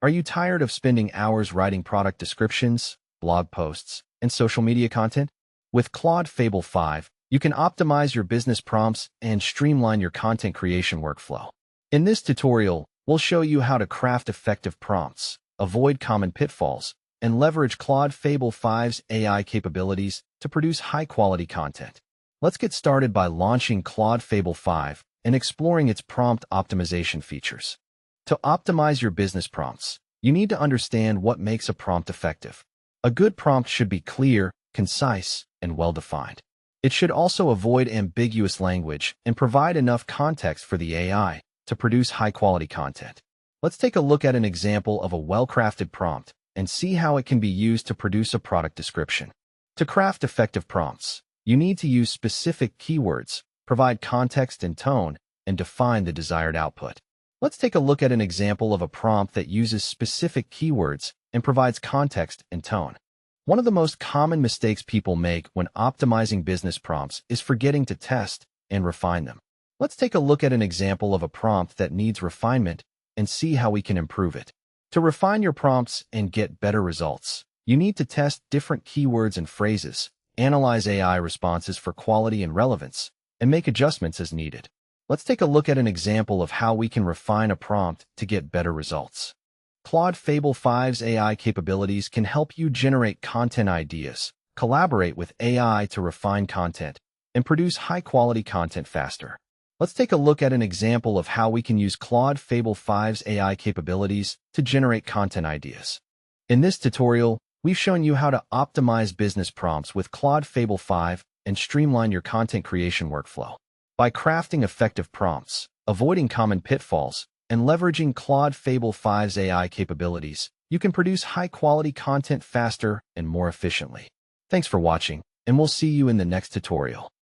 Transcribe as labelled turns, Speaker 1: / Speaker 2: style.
Speaker 1: Are you tired of spending hours writing product descriptions, blog posts, and social media content? With Claude Fable 5, you can optimize your business prompts and streamline your content creation workflow. In this tutorial, we'll show you how to craft effective prompts, avoid common pitfalls, and leverage Claude Fable 5's AI capabilities to produce high-quality content. Let's get started by launching Claude Fable 5 and exploring its prompt optimization features. To optimize your business prompts, you need to understand what makes a prompt effective. A good prompt should be clear, concise, and well-defined. It should also avoid ambiguous language and provide enough context for the AI to produce high-quality content. Let's take a look at an example of a well-crafted prompt and see how it can be used to produce a product description. To craft effective prompts, you need to use specific keywords, provide context and tone, and define the desired output. Let's take a look at an example of a prompt that uses specific keywords and provides context and tone. One of the most common mistakes people make when optimizing business prompts is forgetting to test and refine them. Let's take a look at an example of a prompt that needs refinement and see how we can improve it. To refine your prompts and get better results, you need to test different keywords and phrases, analyze AI responses for quality and relevance, and make adjustments as needed. Let's take a look at an example of how we can refine a prompt to get better results. Claude Fable 5's AI capabilities can help you generate content ideas, collaborate with AI to refine content, and produce high-quality content faster. Let's take a look at an example of how we can use Claude Fable 5's AI capabilities to generate content ideas. In this tutorial, we've shown you how to optimize business prompts with Claude Fable 5 and streamline your content creation workflow. By crafting effective prompts, avoiding common pitfalls, and leveraging Claude Fable 5's AI capabilities, you can produce high-quality content faster and more efficiently. Thanks for watching, and we'll see you in the next tutorial.